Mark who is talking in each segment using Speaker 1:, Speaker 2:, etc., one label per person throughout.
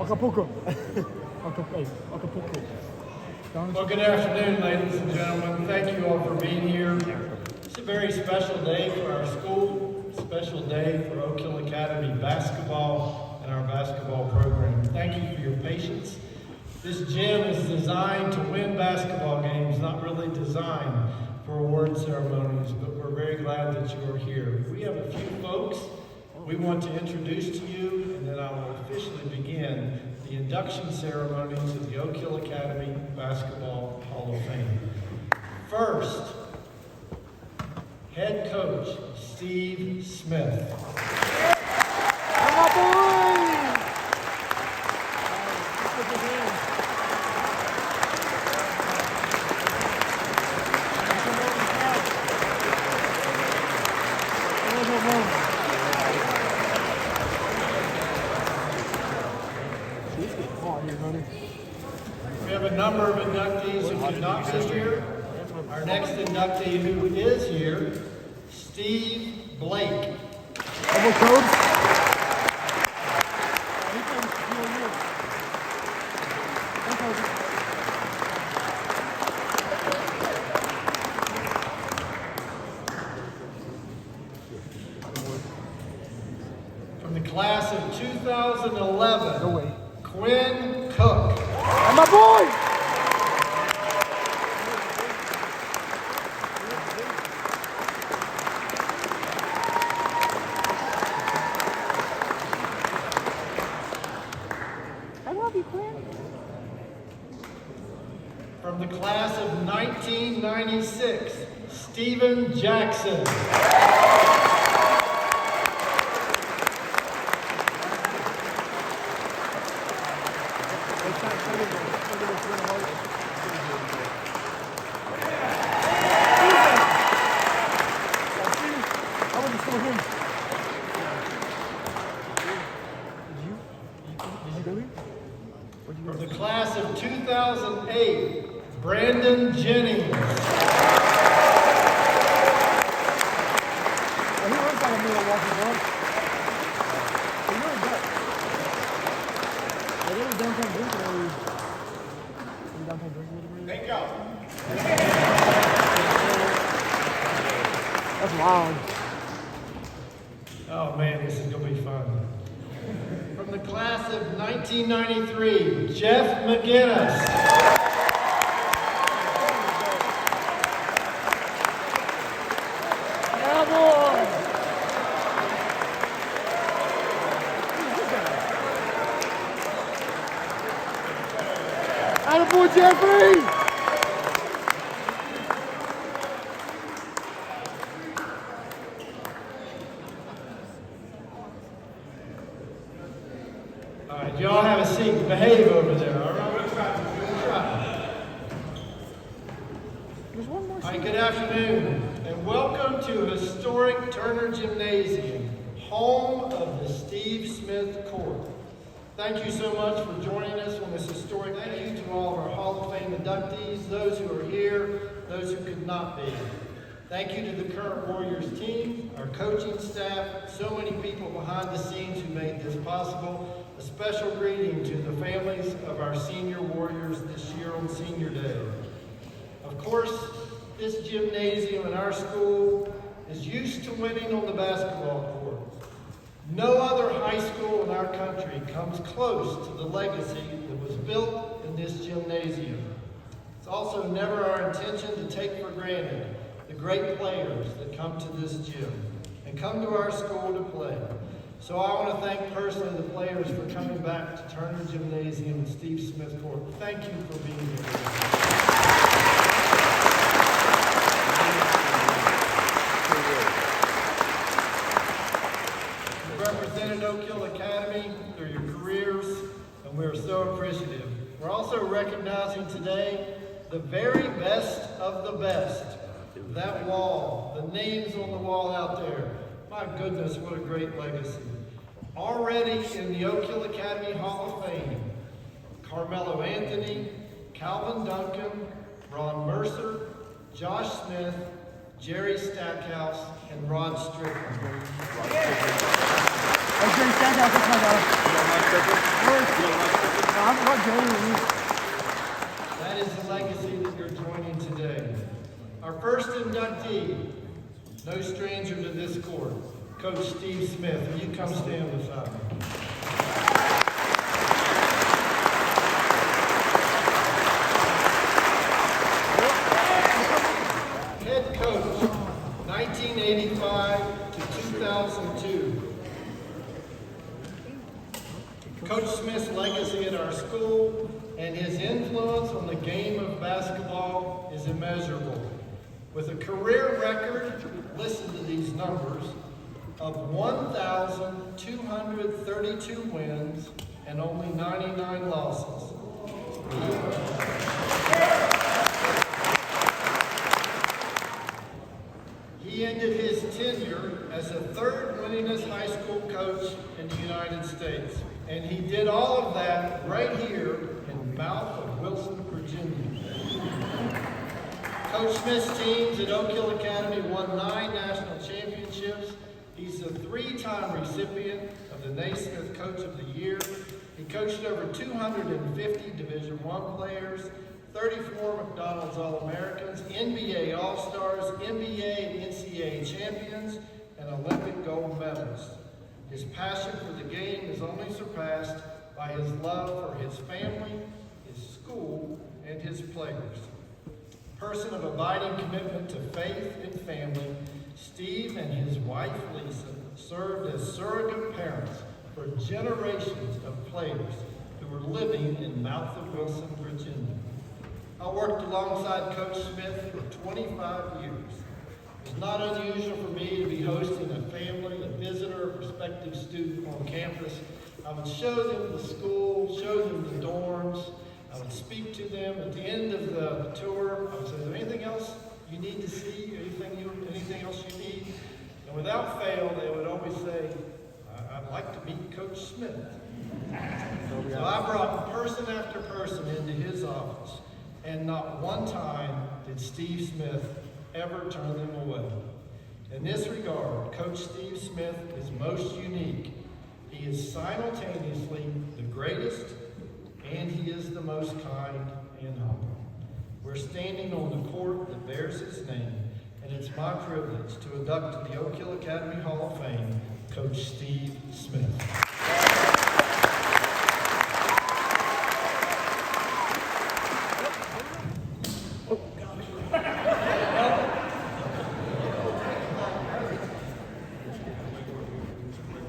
Speaker 1: Acapulco. Acapulco.
Speaker 2: Well, good afternoon, ladies and gentlemen. Thank you all for being here. It's a very special day for our school, a special day for Oak Hill Academy basketball and our basketball program. Thank you for your patience. This gym is designed to win basketball games, not really designed for award ceremonies, but we're very glad that you are here. We have a few folks we want to introduce to you, and then I will officially begin the induction ceremony to the Oak Hill Academy Basketball Hall of Fame. First, head coach Steve Smith. We have a number of inductees who could not be here. Our next inductee who is here, Steve Blake. From the class of 2011, Quinn Cook.
Speaker 1: And my boy! I love you, Quinn.
Speaker 2: From the class of 1996, Stephen Jackson. From the class of 2008, Brandon Jennings. Thank you.
Speaker 1: That's loud.
Speaker 2: Oh man, this is going to be fun. From the class of 1993, Jeff McGinnis.
Speaker 1: Yeah, boy! Attaboy, Jeffrey!
Speaker 2: All right, y'all have a seat. Behave over there, all right?
Speaker 1: There's one more
Speaker 2: All right, good afternoon, and welcome to historic Turner Gymnasium, home of the Steve Smith Court. Thank you so much for joining us on this historic. Thank you to all of our Hall of Fame inductees, those who are here, those who could not be. Thank you to the current Warriors team, our coaching staff, so many people behind the scenes who made this possible. A special greeting to the families of our senior Warriors this year on Senior Day. Of course, this gymnasium in our school is used to winning on the basketball court. No other high school in our country comes close to the legacy that was built in this gymnasium. It's also never our intention to take for granted the great players that come to this gym and come to our school to play. So I want to thank personally the players for coming back to Turner Gymnasium and Steve Smith Court. Thank you for being here. You represented Oak Hill Academy through your careers, and we're so appreciative. We're also recognizing today the very best of the best. That wall, the names on the wall out there. My goodness, what a great legacy. Already in the Oak Hill Academy Hall of Fame, Carmelo Anthony, Calvin Duncan, Ron Mercer, Josh Smith, Jerry Stackhouse, and Rod Strickland.
Speaker 1: Jerry Stackhouse, that's my guy.
Speaker 2: first inductee, no stranger to this court, Coach Steve Smith. Will you come stand beside me? Head coach, 1985 to 2002. Coach Smith's legacy at our school and his influence on the game of basketball is immeasurable. With a career record, listen to these numbers, of 1,232 wins and only 99 losses. He ended his tenure as the third winningest high school coach in the United States. And he did all of that right here in the mouth of Wilson, Virginia. Coach Smith's teams at Oak Hill Academy won 9 national championships. He's a 3-time recipient of the Naismith Coach of the Year. He coached over 250 Division I players, 34 McDonald's All-Americans, NBA All-Stars, NBA and NCAA champions, and Olympic gold medalists. His passion for the game is only surpassed by his love for his family, his school, and his players. A person of abiding commitment to faith and family, Steve and his wife Lisa served as surrogate parents for generations of players who were living in Mouth of Wilson, Virginia. I worked alongside Coach Smith for 25 years. It's not unusual for me to be hosting a family, a visitor, a prospective student on campus. I would show them the school, show them the dorms. I would speak to them at the end of the tour. I would say, is there anything else you need to see? Anything else you need? And without fail, they would always say, I'd like to meet Coach Smith. So I brought person after person into his office, and not one time did Steve Smith ever turn them away. In this regard, Coach Steve Smith is most unique. He is simultaneously the greatest, and he is the most kind and humble. We're standing on the court that bears his name, and it's my privilege to induct to the Oak Hill Academy Hall of Fame, Coach Steve Smith.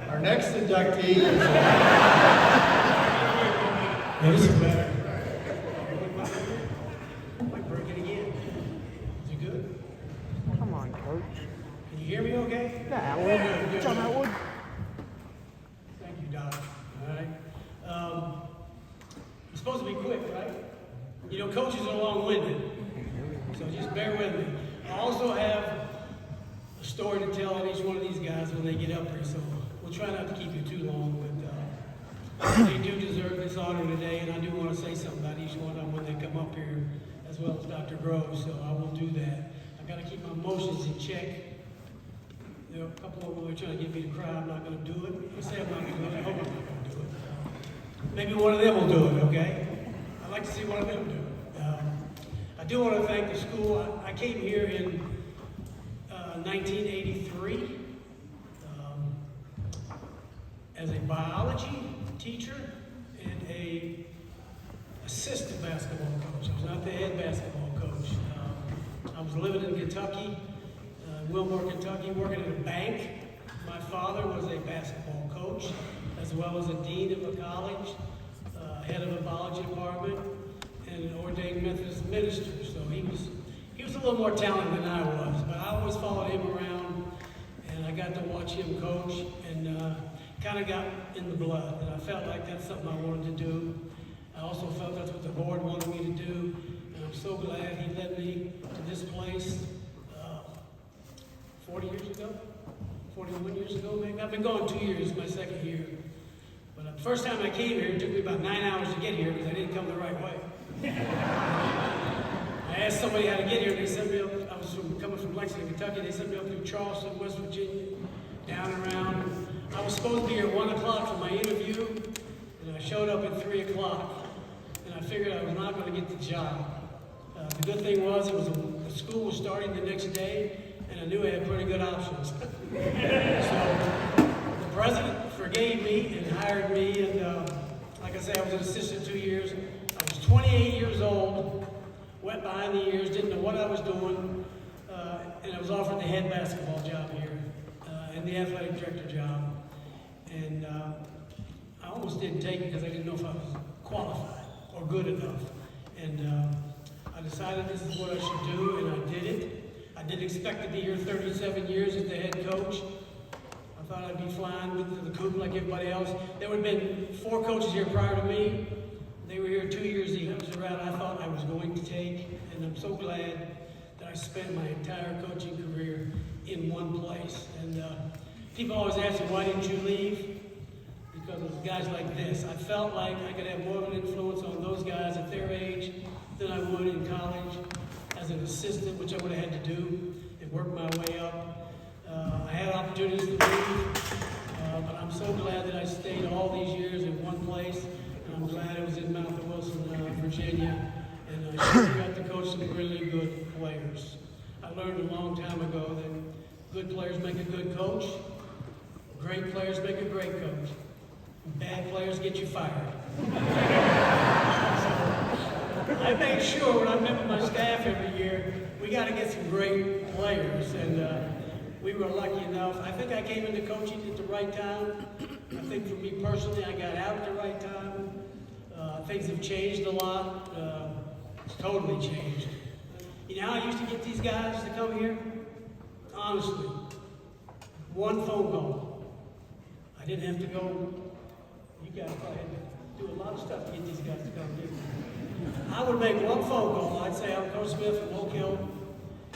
Speaker 2: Our next inductee is...
Speaker 3: This is better. Might break it again. Is it good?
Speaker 1: Come on, Coach.
Speaker 3: Can you hear me okay?
Speaker 1: Yeah, Atwood. John Atwood.
Speaker 3: Thank you, Doc. All right. It's supposed to be quick, right? You know, coaches are long-winded, so just bear with me. I also have a story to tell on each one of these guys when they get up here, so we'll try not to keep you too long, but they do deserve this honor today, and I do want to say something about each one of them when they come up here, as well as Dr. Groves, so I will do that. I've got to keep my emotions in check. There are a couple of them who are trying to get me to cry. I'm not going to do it. I say I'm not going to do it. I hope I'm not going to do it. Maybe one of them will do it, okay? I'd like to see one of them do it. I do want to thank the school. I came here in 1983 as a biology teacher and a assistant basketball coach. I was not the head basketball coach. I was living in Kentucky, Wilmore, Kentucky, working at a bank. My father was a basketball coach, as well as a dean of a college, head of a biology department, and an ordained Methodist minister. So he was a little more talented than I was, but I always followed him around, and I got to watch him coach, and kind of got in the blood, and I felt like that's something I wanted to do. I also felt that's what the board wanted me to do, and I'm so glad he led me to this place 41 years ago maybe. I've been going 2 years, my second year. But the first time I came here, it took me about 9 hours to get here because I didn't come the right way. I asked somebody how to get here, and they sent me up. I was coming from Lexington, Kentucky. They sent me up through Charleston, West Virginia, down around. I was supposed to be here at 1 o'clock for my interview, and I showed up at 3 o'clock. And I figured I was not going to get the job. The good thing was the school was starting the next day, and I knew I had pretty good options. So the president forgave me and hired me, and like I said, I was an assistant 2 years. I was 28 years old, went behind the years, didn't know what I was doing, and I was offered the head basketball job here and the athletic director job. And I almost didn't take it because I didn't know if I was qualified or good enough. And I decided this is what I should do, and I did it. I didn't expect to be here 37 years as the head coach. I thought I'd be flying with the coop like everybody else. There would have been 4 coaches here prior to me. They were here 2 years each. That was the route I thought I was going to take, and I'm so glad that I spent my entire coaching career in one place. And people always ask me, why didn't you leave? Because of guys like this. I felt like I could have more of an influence on those guys at their age than I would in college as an assistant, which I would have had to do and work my way up. I had opportunities to leave, but I'm so glad that I stayed all these years in one place, and I'm glad it was in Mount Wilson, Virginia, and I sure got to coach some really good players. I learned a long time ago that good players make a good coach, great players make a great coach, bad players get you fired. So I made sure when I met with my staff every year, we got to get some great players, and we were lucky enough. I think I came into coaching at the right time. I think for me personally, I got out at the right time. Things have changed a lot. It's totally changed. You know how I used to get these guys to come here? Honestly, one phone call. I didn't have to go. You guys probably had to do a lot of stuff to get these guys to come here. I would make one phone call. I'd say, I'm Coach Smith from Oak Hill.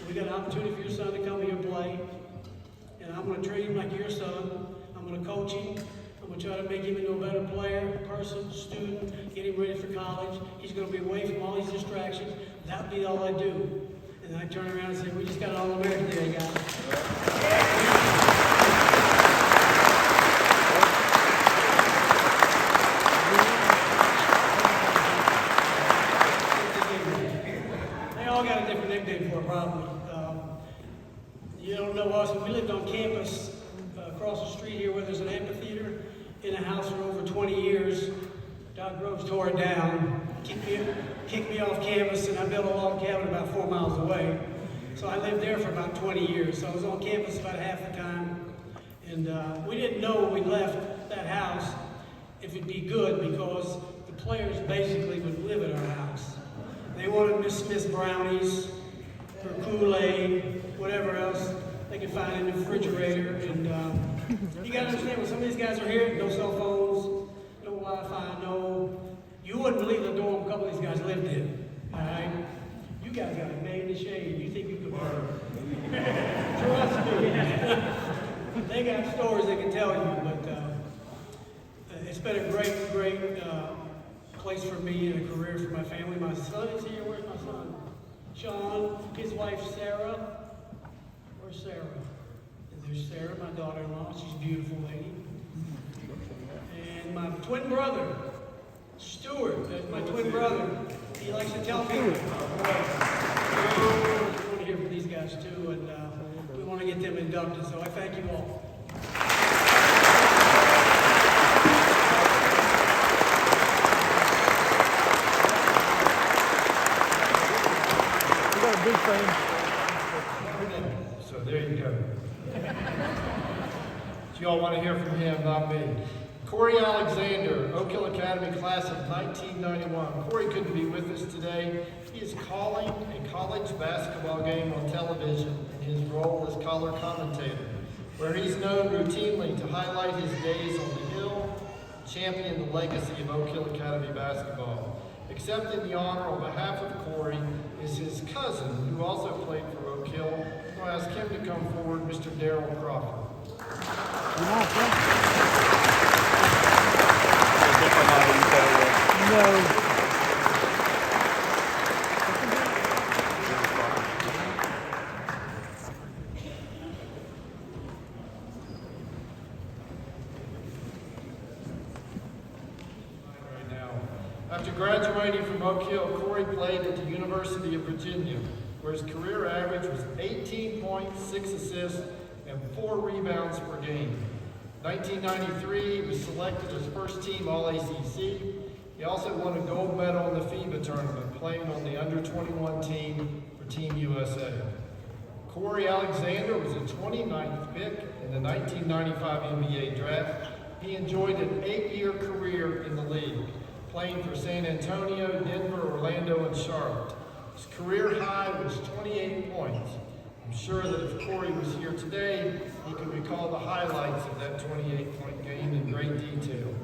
Speaker 3: We got an opportunity for your son to come here and play. And I'm going to treat him like your son. I'm going to coach him. I'm going to try to make him into a better player, person, student, get him ready for college. He's going to be away from all these distractions. That would be all I do. And then I turn around and say, we just got an All-American today, guys. They all got a different nickname for it, probably. You don't know us. We lived on campus across the street here where there's an amphitheater in a house for over 20 years. Doc Groves tore it down, kicked me off campus, and I built a log cabin about 4 miles away. So I lived there for about 20 years. So I was on campus about half the time. And we didn't know when we left that house if it'd be good because the players basically would live at our house. They wanted Miss Smith's brownies, or Kool-Aid, whatever else they could find in the refrigerator. And you got to understand, when some of these guys are here, no cell phones, no Wi-Fi, you wouldn't believe the dorm a couple of these guys lived in. All right? You guys got a man in the shade. You think you could burn. Trust me. They got stories they can tell you, but it's been a great place for me and a career for my family. My son is here. Where's my son? Sean, his wife Sarah. Where's Sarah? And there's Sarah, my daughter-in-law. She's a beautiful lady. And my twin brother, Stuart. That's my twin brother. He likes to tell people. We want to hear from these guys too, and we want to get them inducted. So I thank you all.
Speaker 1: Big frame.
Speaker 2: So there you go. So you all want to hear from him, not me. Corey Alexander, Oak Hill Academy class of 1991. Corey couldn't be with us today. He is calling a college basketball game on television in his role as color commentator, where he's known routinely to highlight his days on the Hill, champion the legacy of Oak Hill Academy basketball. Accepting the honor on behalf of Corey is his cousin, who also played for Oak Hill. I'll ask him to come forward, Mr. Darryl Crawford.
Speaker 1: No.
Speaker 2: After graduating from Oak Hill, Corey played at the University of Virginia, where his career average was 18 points, 6 assists, and 4 rebounds per game. 1993, he was selected as first-team All-ACC. He also won a gold medal in the FIBA tournament, playing on the under-21 team for Team USA. Corey Alexander was a 29th pick in the 1995 NBA draft. He enjoyed an 8-year career in the league, playing for San Antonio, Denver, Orlando, and Charlotte. His career high was 28 points. I'm sure that if Corey was here today, he could recall the highlights of that 28-point game in great detail.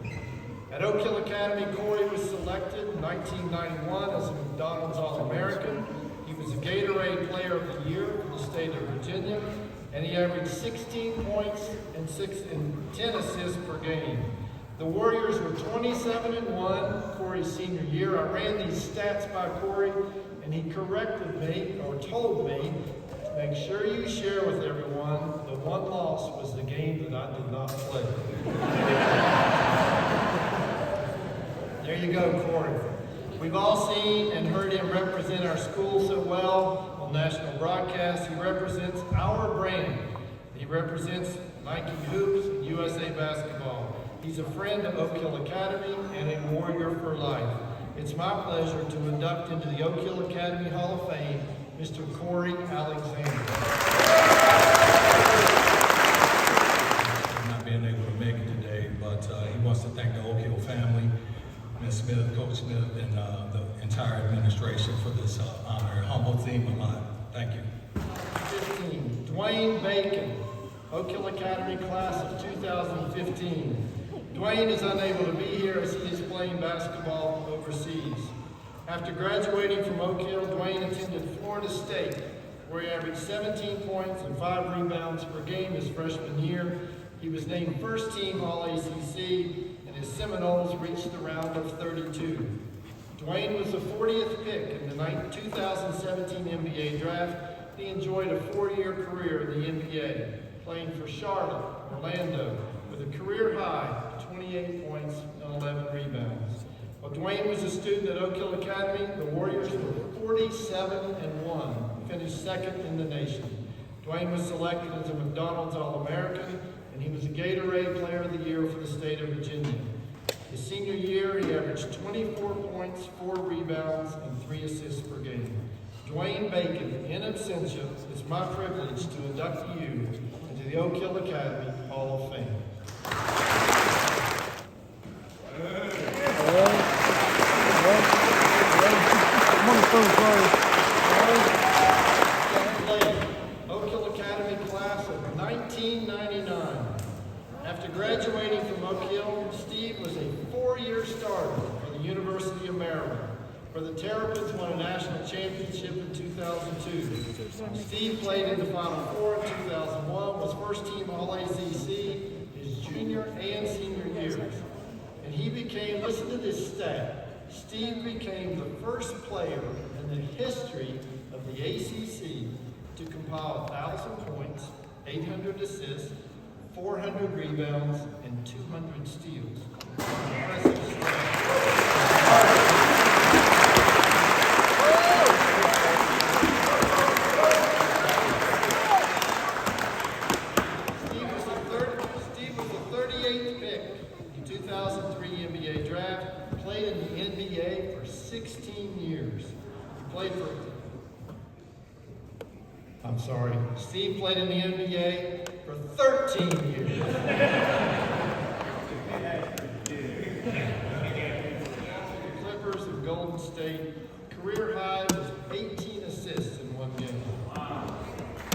Speaker 2: At Oak Hill Academy, Corey was selected in 1991 as a McDonald's All-American. He was a Gatorade Player of the Year for the state of Virginia, and he averaged 16 points and 10 assists per game. The Warriors were 27-1 Corey's senior year. I ran these stats by Corey, and he corrected me, or told me, to make sure you share with everyone, the one loss was the game that I did not play. There you go, Corey. We've all seen and heard him represent our school so well on national broadcasts. He represents our brand. He represents Nike Hoops and USA Basketball. He's a friend of Oak Hill Academy and a warrior for life. It's my pleasure to induct into the Oak Hill Academy Hall of Fame, Mr. Corey Alexander.
Speaker 4: Not being able to make it today, but he wants to thank the Oak Hill family, Ms. Smith, Coach Smith, and the entire administration for this honor. Humble theme a lot. Thank you.
Speaker 2: 15, Dwayne Bacon, Oak Hill Academy class of 2015. Dwayne is unable to be here as he is playing basketball overseas. After graduating from Oak Hill, Dwayne attended Florida State, where he averaged 17 points and 5 rebounds per game his freshman year. He was named first-team All-ACC, and his Seminoles reached the round of 32. Dwayne was the 40th pick in the 2017 NBA draft. He enjoyed a 4-year career in the NBA, playing for Charlotte, Orlando, with a career high of 28 points and 11 rebounds. While Dwayne was a student at Oak Hill Academy, the Warriors were 47-1, finished second in the nation. Dwayne was selected as a McDonald's All-American, and he was a Gatorade Player of the Year for the state of Virginia. His senior year, he averaged 24 points, 4 rebounds, and 3 assists per game. Dwayne Bacon, in absentia, it's my privilege to induct you into the Oak Hill Academy Hall of Fame. Oak Hill Academy class of 1999. After graduating from Oak Hill, Steve was a 4-year starter for the University of Maryland, where the Terrapins won a national championship in 2002. Steve played in the Final Four in 2001, was first-team All-ACC his junior and senior years. And he became, listen to this stat, Steve became the first player in the history of the ACC to compile 1,000 points, 800 assists, 400 rebounds, and 200 steals. Impressive stat. Steve was the 38th pick in 2003 NBA draft, played in the NBA for 16 years. Steve played in the NBA for 13 years. The Clippers of Golden State, career high was 18 assists in one game.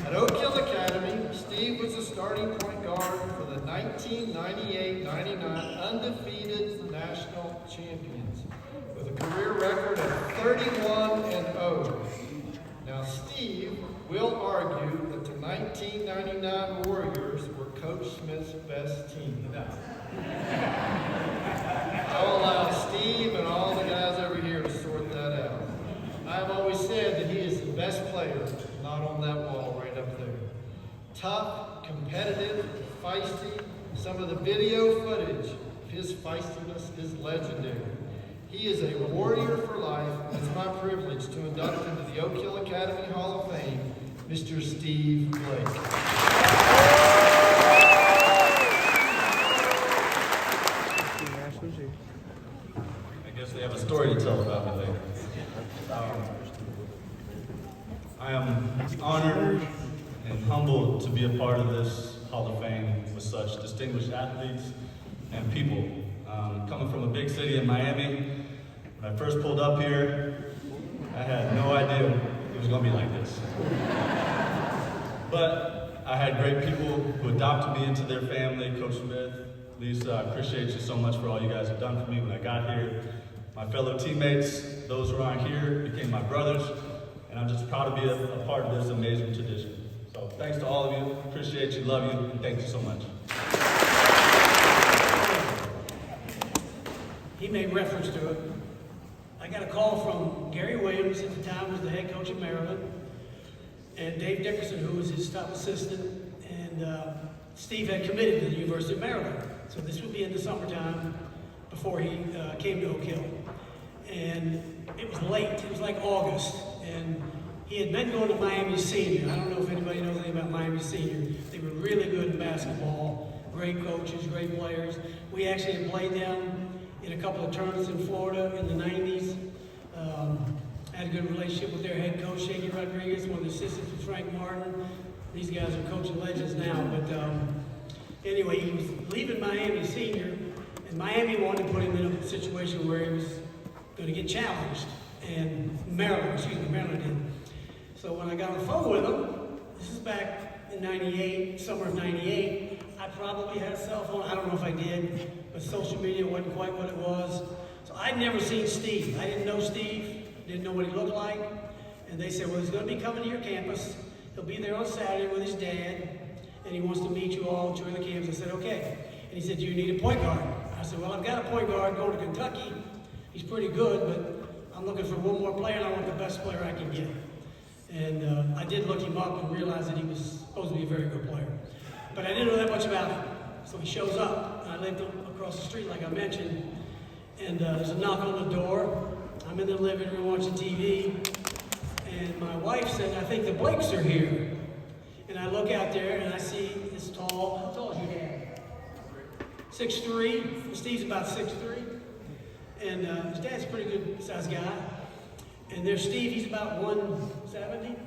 Speaker 2: At Oak Hill Academy, Steve was the starting point guard for the 1998-99 undefeated national champions with a career record of 31-0. Now, Steve will argue that the 1999 Warriors were Coach Smith's best team. I'll allow Steve and all the guys over here to sort that out. I've always said that he is the best player, not on that wall right up there. Tough, competitive, feisty. Some of the video footage of his feistiness is legendary. He is a warrior for life. It's my privilege to induct into the Oak Hill Academy Hall of Fame, Mr. Steve Blake.
Speaker 5: I guess they have a story to tell about me later. I am honored and humbled to be a part of this Hall of Fame with such distinguished athletes and people. Coming from a big city in Miami, when I first pulled up here, I had no idea it was going to be like this. But I had great people who adopted me into their family. Coach Smith, Lisa, I appreciate you so much for all you guys have done for me when I got here. My fellow teammates, those who aren't here, became my brothers, and I'm just proud to be a part of this amazing tradition. So thanks to all of you, appreciate you, love you, and thank you so much.
Speaker 3: He made reference to it. I got a call from Gary Williams, at the time was the head coach of Maryland, and Dave Dickerson, who was his top assistant, and Steve had committed to the University of Maryland. So this would be in the summertime before he came to Oak Hill. And it was late, it was like August, and he had been going to Miami Senior. I don't know if anybody knows anything about Miami Senior. They were really good in basketball, great coaches, great players. We actually had played them in a couple of tournaments in Florida in the 90s. Had a good relationship with their head coach, Shaky Rodriguez, one of the assistants with Frank Martin. These guys are coaching legends now, but anyway, he was leaving Miami Senior, and Miami wanted to put him in a situation where he was going to get challenged, and Maryland did. So when I got on the phone with him, this is back in 98, summer of 98, I probably had a cell phone, I don't know if I did, but social media wasn't quite what it was. So I'd never seen Steve. I didn't know Steve, didn't know what he looked like, and they said, well, he's going to be coming to your campus. He'll be there on Saturday with his dad, and he wants to meet you all, tour the campus. I said, okay. And he said, do you need a point guard? I said, well, I've got a point guard going to Kentucky. He's pretty good, but I'm looking for one more player, and I want the best player I can get. And I did look him up and realized that he was supposed to be a very good player. But I didn't know that much about him. So he shows up, and I lived across the street, like I mentioned, and there's a knock on the door. I'm in the living room watching TV, and my wife said, I think the Blakes are here. And I look out there, and I see this tall, how tall is your dad? 6'3", Steve's about 6'3", and his dad's a pretty good sized guy. And there's Steve, he's about 170,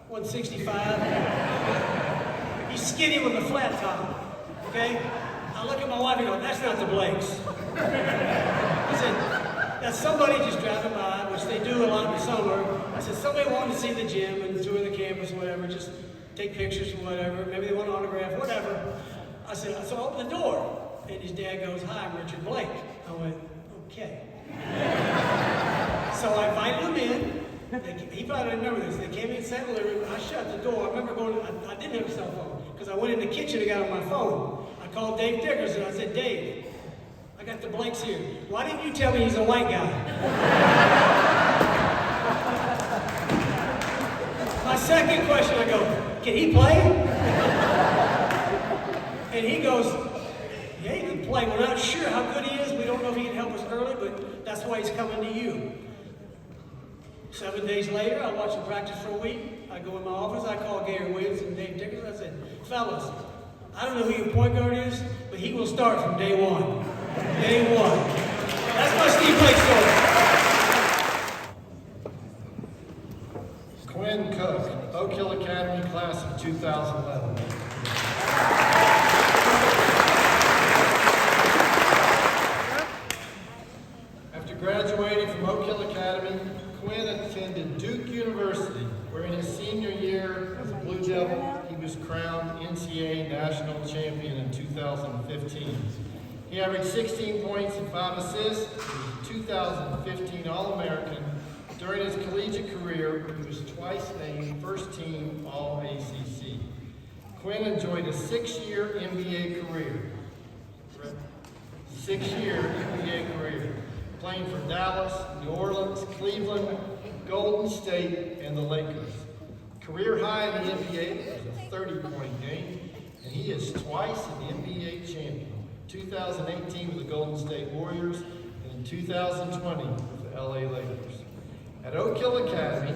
Speaker 3: 165. He's skinny with a flat top, okay? I look at my wife and go, that's not the Blakes. I said, that's somebody just driving by, which they do a lot in the summer. I said, somebody wanted to see the gym and tour the campus, whatever, just take pictures or whatever. Maybe they want an autograph, whatever. I said, so I opened the door, and his dad goes, hi, I'm Richard Blake. I went, okay. So I invited him in. He probably didn't remember this. They came in, sat in the living room. I shut the door. I remember going, I didn't have a cell phone, because I went in the kitchen and got on my phone. I called Dave Dickerson. I said, Dave, I got the Blakes here. Why didn't you tell me he's a white guy? My second question, I go, can he play? And he goes, yeah, he can play. We're not sure how good he is. We don't know if he can help us early, but that's why he's coming to you. 7 days later, I watch him practice for a week. I go in my office, I call Gary Williams and Dave Dickerson. I said, fellas, I don't know who your point guard is, but he will start from day one. Day one. That's my Steve Blake story.
Speaker 2: Quinn Cook, Oak Hill Academy class of 2011. After graduating from Oak Hill Academy, Quinn attended Duke University, where in his senior year as a Blue Devil, he was crowned NCAA National Champion in 2015. He averaged 16 points and 5 assists. He was 2015 All-American. During his collegiate career, he was twice named first team All-ACC. Quinn enjoyed a 6-year NBA career. 6-year NBA career, playing for Dallas, New Orleans, Cleveland, Golden State, and the Lakers. Career high in the NBA was a 30-point game, and he is twice an NBA champion. 2018 with the Golden State Warriors, and in in 2020 with the LA Lakers. At Oak Hill Academy,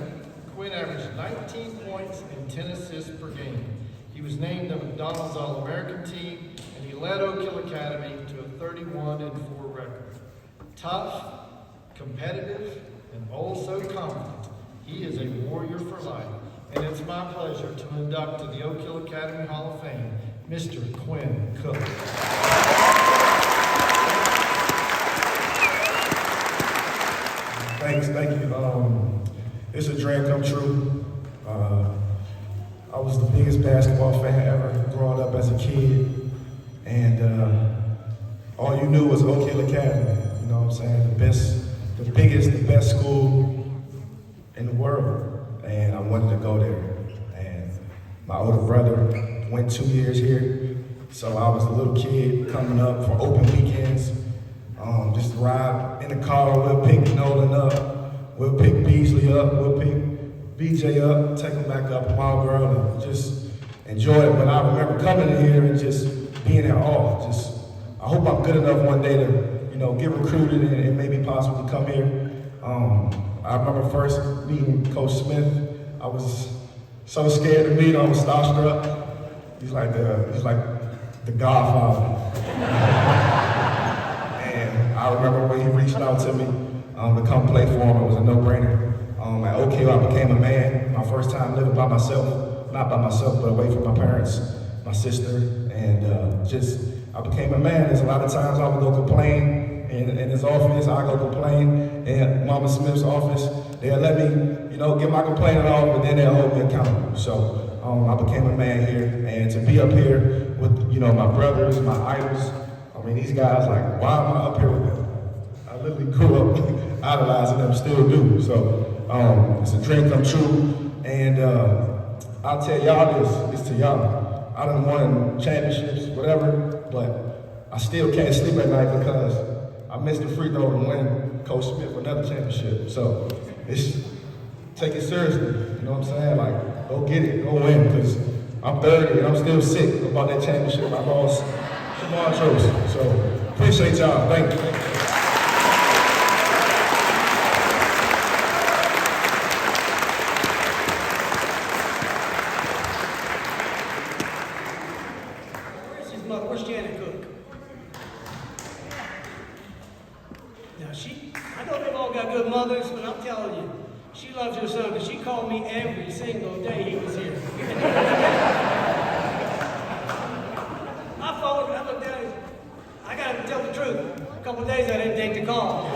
Speaker 2: Quinn averaged 19 points and 10 assists per game. He was named the McDonald's All-American team, and he led Oak Hill Academy to a 31-4 record. Tough, competitive, and oh so confident, he is a warrior for life. And it's my pleasure to induct to the Oak Hill Academy Hall of Fame, Mr. Quinn Cook.
Speaker 6: Thank you. It's a dream come true. I was the biggest basketball fan ever growing up as a kid, and all you knew was Oak Hill Academy. You know what I'm saying? The biggest, the best school in the world, and I wanted to go there. And my older brother went 2 years here, so I was a little kid coming up for open weekends. Just ride in the car, we'll pick Nolan up, we'll pick Beasley up, we'll pick BJ up, take him back up, my girl, and just enjoy it. But I remember coming in here and just being in awe. I hope I'm good enough one day to, get recruited and maybe possibly come here. I remember first meeting Coach Smith. I was so scared to meet him. I was starstruck. He's like the Godfather. And I remember when he reached out to me to come play for him. It was a no-brainer. At Oak Hill, I became a man. My first time living by myself, not by myself, but away from my parents, my sister, and I became a man. There's a lot of times I would go complain in his office. I go complain in Mama Smith's office. They'll let me, get my complaining off, but then they'll hold me accountable. So I became a man here, and to be up here with, my brothers, my idols. I mean, these guys, like, why am I up here with them? I literally grew up idolizing them, still do. So it's a dream come true, and I'll tell y'all this to y'all. I done won championships, whatever, but I still can't sleep at night because I missed the free throw and win Coach Smith another championship. So take it seriously, you know what I'm saying? Like, go get it, go win, because I'm 30 and I'm still sick about that championship I lost to Montrose. So appreciate y'all, thank you.
Speaker 3: Where's Janet Cook? Now I know they've all got good mothers, but I'm telling you, she loves her son because she called me every single day he was here. I looked at it, I gotta tell the truth. A couple of days I didn't take the call.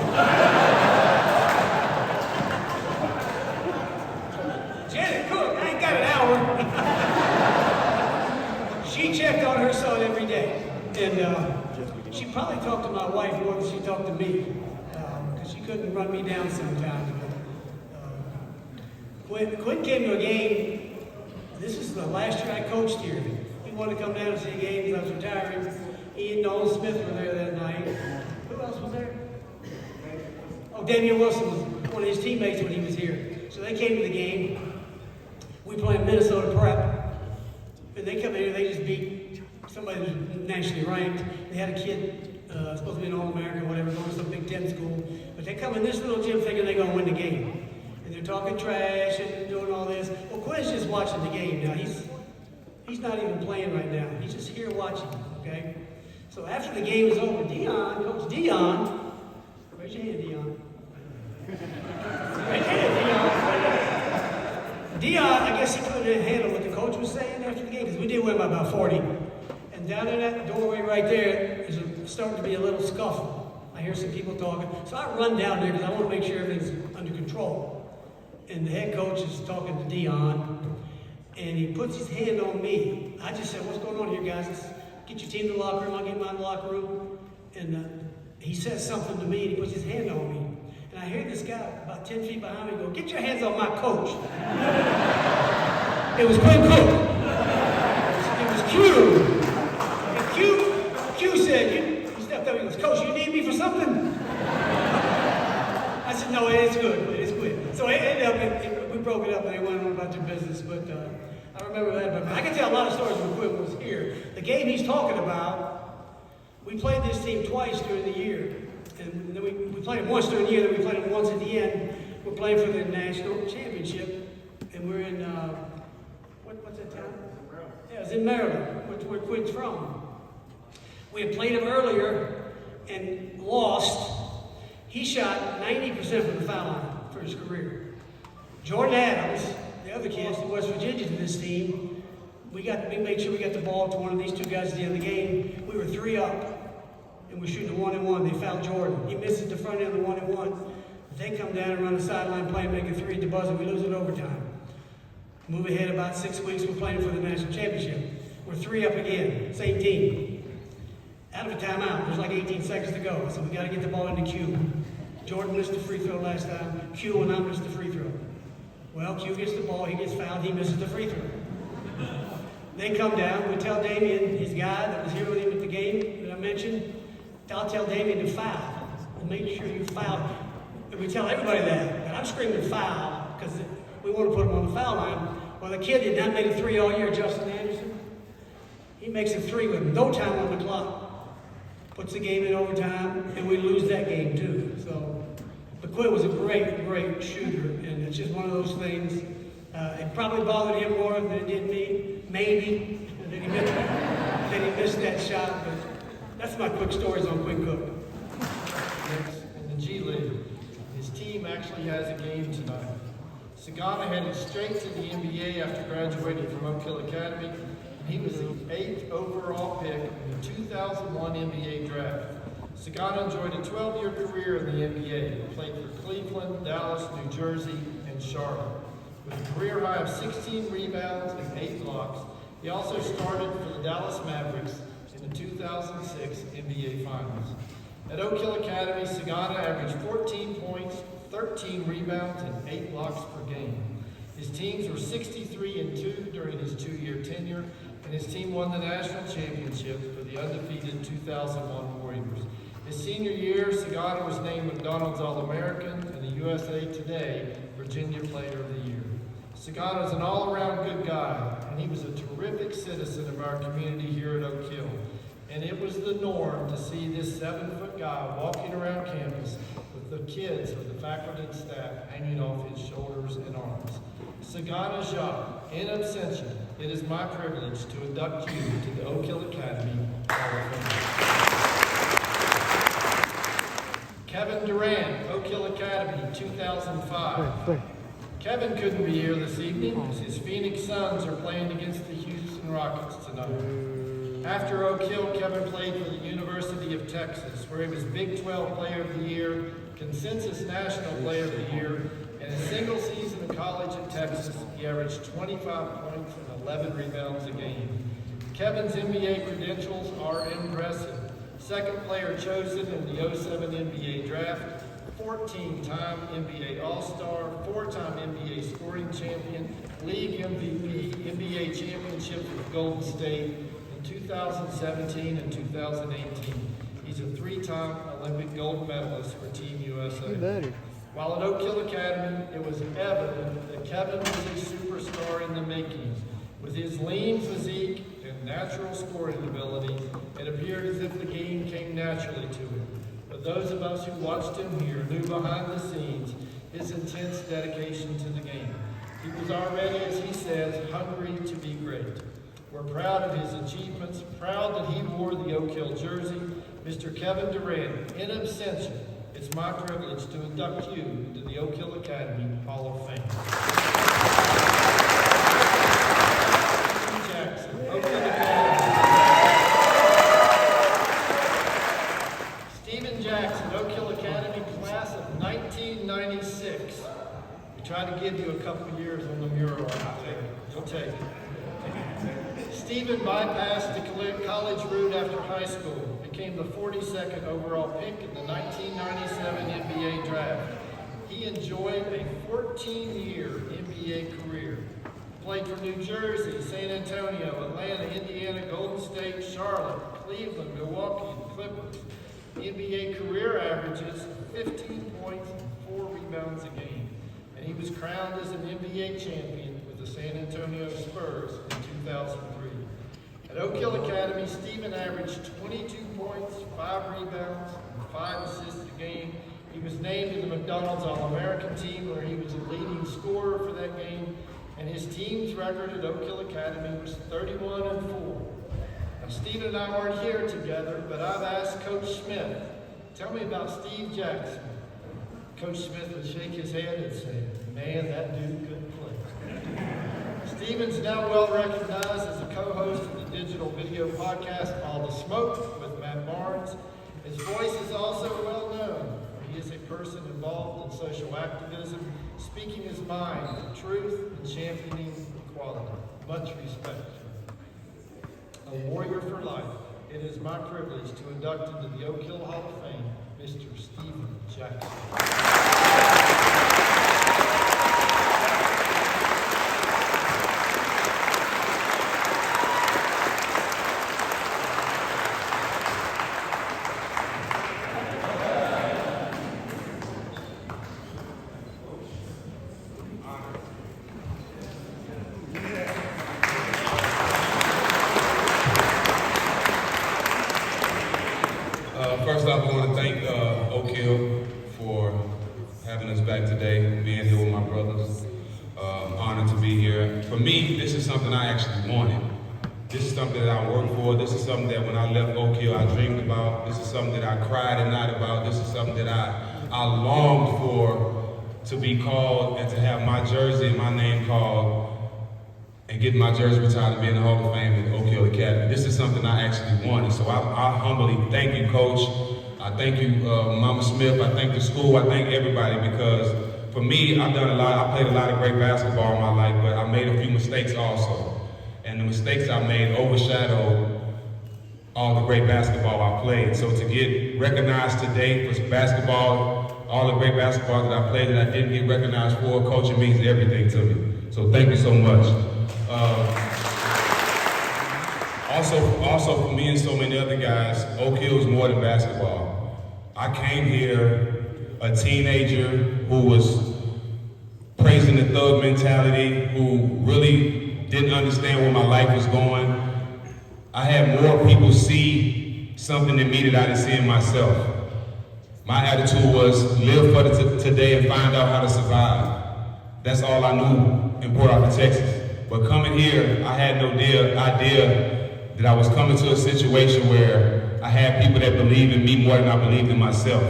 Speaker 3: Janet Cook, I ain't got an hour. She checked on her son every day. And she probably talked to my wife more than she talked to me, because she couldn't run me down sometimes. Quinn came to a game. This is the last year I coached here. He wanted to come down and see games. I was retiring. He and Nolan Smith were there that night. Who else was there? Oh, Damian Wilson was one of his teammates when he was here. So they came to the game. We played Minnesota Prep. And they come in here, they just beat somebody who's nationally ranked. They had a kid, supposed to be an All-American, whatever, going to some Big Ten school. But they come in this little gym thinking they're going to win the game. And they're talking trash and doing all this. Well, Quinn's just watching the game now. He's not even playing right now. He's just here watching, okay? So after the game is over, Coach Dion, raise your hand, Dion. Raise your hand, Dion. Dion, I guess he couldn't handle what the coach was saying after the game, because we did win by about 40. And down in that doorway right there is starting to be a little scuffle. I hear some people talking. So I run down there because I want to make sure everything's under control. And the head coach is talking to Dion, and he puts his hand on me. I just said, what's going on here, guys? Let's get your team to the locker room. I'll get mine in the locker room. And he says something to me, and he puts his hand on me. And I hear this guy about 10 feet behind me go, get your hands off my coach. It was Quinn Cook. It was Q. And Q said, he stepped up and goes, Coach, you need me for something? I said, no, it's good. It's good. So it ended up, we broke it up and they went on about their business. But I remember that. But I can tell a lot of stories when Quinn was here. The game he's talking about, we played this team twice during the year. And then we played them once during the year, then we played them once at the end. We're playing for the national championship, and we're in, what's that town? Yeah, it's in Maryland, where Quinn's from. We had played him earlier and lost. He shot 90% from the foul line for his career. Jordan Adams, the other kids, the West Virginians in this team, we made sure we got the ball to one of these two guys at the end of the game. We were 3 up, and we're shooting a 1-and-1. They fouled Jordan. He misses the front end of the 1-and-1. They come down and run the sideline play and make a 3 at the buzzer. We lose it overtime. Move ahead about 6 weeks. We're playing for the national championship. We're 3 up again. Same team. Out of a timeout. There's like 18 seconds to go. So we got to get the ball into Q. Jordan missed the free throw last time. Q and I missed the free throw. Well, Q gets the ball. He gets fouled. He misses the free throw. They come down. We tell Damien, his guy that was here with him at the game that I mentioned, I'll tell Damien to foul. And make sure you foul. And we tell everybody that. And I'm screaming foul because we want to put him on the foul line. Well, the kid did not make a 3 all year, Justin Anderson. He makes a 3 with no time on the clock. Puts the game in overtime, and we lose that game too. So, but Quinn was a great, great shooter, and it's just one of those things. It probably bothered him more than it did me, maybe, that he missed that shot. But that's my quick stories on Quinn Cook.
Speaker 2: Next, in the G League, his team actually has a game tonight. Sagana headed straight to the NBA after graduating from Oak Hill Academy. He was the 8th overall pick in the 2001 NBA draft. Sagana enjoyed a 12-year career in the NBA. He played for Cleveland, Dallas, New Jersey, and Charlotte. With a career high of 16 rebounds and 8 blocks, he also started for the Dallas Mavericks in the 2006 NBA Finals. At Oak Hill Academy, Sagana averaged 14 points, 13 rebounds, and 8 blocks per game. His teams were 63-2 during his 2-year tenure, and his team won the national championship for the undefeated 2001 Warriors. His senior year, Sagana was named McDonald's All-American and the USA Today Virginia Player of the Year. Sagana is an all-around good guy, and he was a terrific citizen of our community here at Oak Hill. And it was the norm to see this 7-foot guy walking around campus with the kids or the faculty and staff hanging off his shoulders and arms. Sagana Jacques, in absentia, it is my privilege to induct you to the Oak Hill Academy Hall of Fame. Kevin Durant, Oak Hill Academy, 2005. Kevin couldn't be here this evening because his Phoenix Suns are playing against the Houston Rockets tonight. After Oak Hill, Kevin played for the University of Texas, where he was Big 12 Player of the Year, Consensus National Player of the Year, and a single season of college at Texas, he averaged 25 points and 11 rebounds a game. Kevin's NBA credentials are impressive. Second player chosen in the 07 NBA draft, 14-time NBA All-Star, 4-time NBA scoring champion, league MVP, NBA championships with Golden State in 2017 and 2018. He's a 3-time Olympic gold medalist for Team USA. While at Oak Hill Academy, it was evident that Kevin was a superstar in the making. With his lean physique and natural scoring ability, it appeared as if the game came naturally to him. But those of us who watched him here knew behind the scenes his intense dedication to the game. He was already, as he says, hungry to be great. We're proud of his achievements, proud that he wore the Oak Hill jersey. Mr. Kevin Durant, in absentia, it's my privilege to induct you to the Oak Hill Academy Hall of Fame. Stephen Jackson, Oak Hill Academy. Stephen Jackson, Oak Hill Academy, class of 1996. We tried to give you a couple of years on the mural. You'll take it. Stephen bypassed the college route after high school, became the 42nd overall pick in the 1997 NBA draft. He enjoyed a 14-year NBA career. Played for New Jersey, San Antonio, Atlanta, Indiana, Golden State, Charlotte, Cleveland, Milwaukee, and Clippers. NBA career averages 15 points and 4 rebounds a game. And he was crowned as an NBA champion with the San Antonio Spurs in 2003. At Oak Hill Academy, Stephen averaged 22 points, 5 rebounds, and 5 assists a game. He was named to the McDonald's All-American team where he was a leading scorer for that game, and his team's record at Oak Hill Academy was 31-4. Now, Steve and I weren't here together, but I've asked Coach Smith, tell me about Steve Jackson. Coach Smith would shake his head and say, man, that dude couldn't play. Steven's now well recognized as a co-host of the digital video podcast All the Smoke with Matt Barnes. His voice is also well known. He is a person involved in social activism, speaking his mind for truth and championing equality. Much respect. A warrior for life, it is my privilege to induct into the Oak Hill Hall of Fame, Mr. Steven Jackson.
Speaker 7: First off, I want to thank Oak Hill for having us back today, being here with my brothers. Honored to be here. For me, this is something I actually wanted. This is something that I worked for. This is something that when I left Oak Hill, I dreamed about. This is something that I cried at night about. This is something that I longed for, to be called and to have my jersey and my name called and get my jersey retired and be in the Hall of Fame at Oak Hill Academy. This is something I actually wanted. So I humbly thank you, Coach. I thank you, Mama Smith. I thank the school. I thank everybody, because for me, I've done a lot. I played a lot of great basketball in my life, but I made a few mistakes also. And the mistakes I made overshadowed all the great basketball I played. So to get recognized today for basketball, all the great basketball that I played that I didn't get recognized for, coaching means everything to me. So thank you so much. Also for me and so many other guys, Oak Hill is more than basketball. I came here a teenager who was praising the thug mentality, who really didn't understand where my life was going. I had more people see something in me that I didn't see in myself. My attitude was live for the today and find out how to survive. That's all I knew in Port Arthur, Texas. But coming here, I had no idea that I was coming to a situation where I had people that believed in me more than I believed in myself.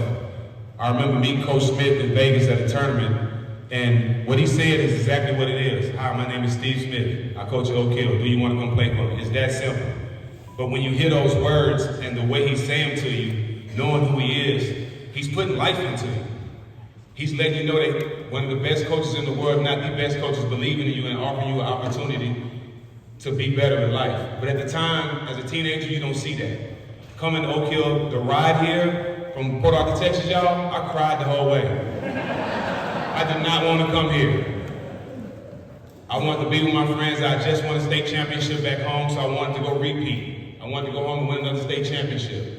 Speaker 7: I remember meeting Coach Smith in Vegas at a tournament, and what he said is exactly what it is. Hi, my name is Steve Smith. I coach at Oak Hill. Do you want to come play for me? It's that simple. But when you hear those words and the way he's saying them to you, knowing who he is, he's putting life into you. He's letting you know that one of the best coaches in the world, not the best coaches, believing in you and offering you an opportunity to be better in life. But at the time, as a teenager, you don't see that. Coming to Oak Hill, the ride here from Port Arthur, Texas, y'all, I cried the whole way. I did not want to come here. I wanted to be with my friends. I just won a state championship back home, so I wanted to go repeat. I wanted to go home and win another state championship.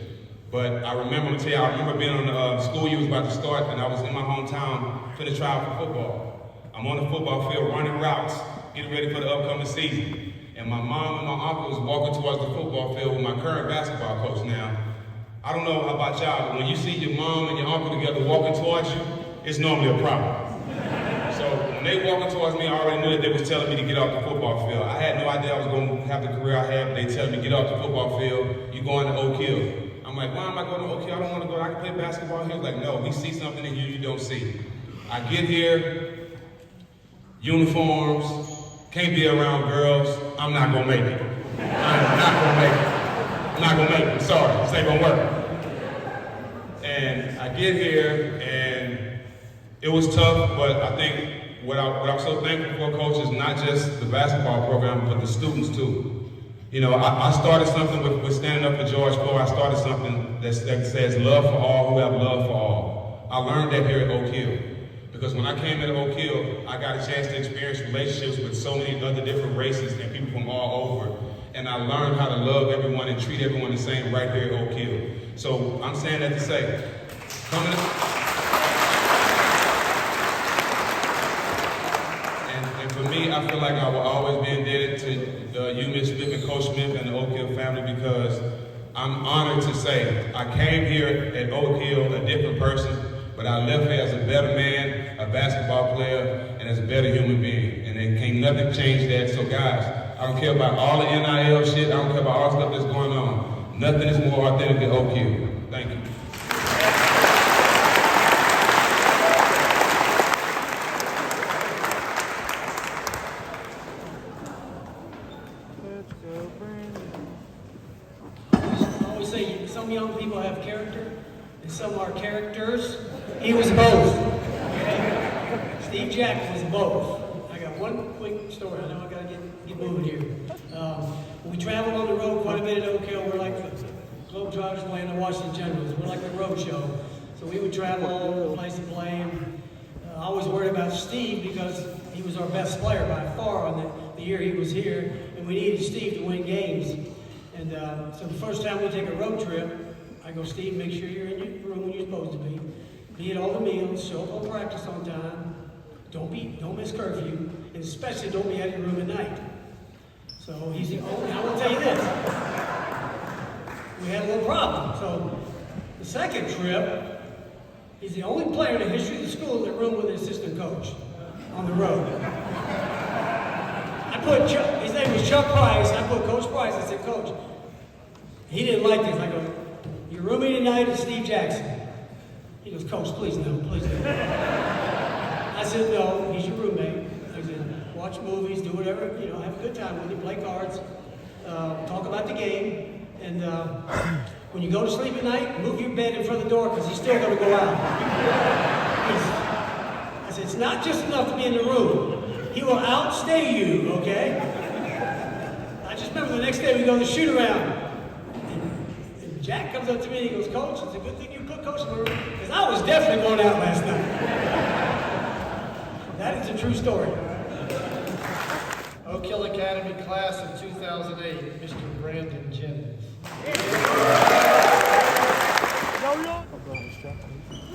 Speaker 7: But I remember being on the school year was about to start, and I was in my hometown finna try out for football. I'm on the football field running routes, getting ready for the upcoming season. And my mom and my uncle was walking towards the football field with my current basketball coach now. I don't know about y'all, but when you see your mom and your uncle together walking towards you, it's normally a problem. So when they walking towards me, I already knew that they was telling me to get off the football field. I had no idea I was going to have the career I had, but they telling me get off the football field, you going to Oak Hill. I'm like, why am I going to Oak Hill? I don't want to go, I can play basketball here. He was like, no, we see something in you don't see. I get here, uniforms, can't be around girls, I'm not going to make it. I'm not going to make it. I'm not going to make it, I'm sorry, this ain't going to work. And I get here, and it was tough, but I think what I'm so thankful for, Coach, is not just the basketball program, but the students too. You know, I started something with standing up for George Floyd. I started something that says love for all who have love for all. I learned that here at Oak Hill. Because when I came into Oak Hill, I got a chance to experience relationships with so many other different races and people from all over. And I learned how to love everyone and treat everyone the same right here at Oak Hill. So I'm saying that to say, coming and for me, I feel like I will always be indebted to you, Ms. Smith, and Coach Smith, and the Oak Hill family, because I'm honored to say I came here at Oak Hill a different person, but I left here as a better man, a basketball player, and as a better human being. And there can't nothing change that. So guys, I don't care about all the NIL shit. I don't care about all the stuff that's going on. Nothing is more authentic than Oak Hill. Thank you.
Speaker 1: Let's go, Brandon.
Speaker 3: I always say some young people have character, and some are characters. He was both. Okay? Steve Jackson was both. I got one quick story. I know I got to get moving here. We traveled on the road quite a bit at Oak Hill. We're like the Globetrotters playing the Washington Generals. We're like the road show. So we would travel all over the place and play. And I was worried about Steve because he was our best player by far on the year he was here, and we needed Steve to win games. And so the first time we take a road trip, I go, Steve, make sure you're in your room when you're supposed to be at all the meals, show up on practice on time, don't miss curfew, and especially don't be out of your room at night. So he's the only, I will tell you this, we had a little problem. So the second trip, he's the only player in the history of the school that roomed with an assistant coach on the road. I put Chuck, his name was Chuck Price. I put Coach Price. I said, Coach, he didn't like this. I go, your roommate tonight is Steve Jackson. He goes, Coach, please no, please no. I said, no, he's your roommate. I said, watch movies, do whatever, have a good time with him, play cards, talk about the game, and when you go to sleep at night, move your bed in front of the door because he's still going to go out. I said, it's not just enough to be in the room. He will outstay you, okay? I just remember the next day we go to the shoot around. And Jack comes up to me and he goes, Coach, it's a good thing you put Coach in the room because I was definitely going out last night. That is a true story.
Speaker 2: Oak Hill Academy class of 2008, Mr. Brandon Jennings.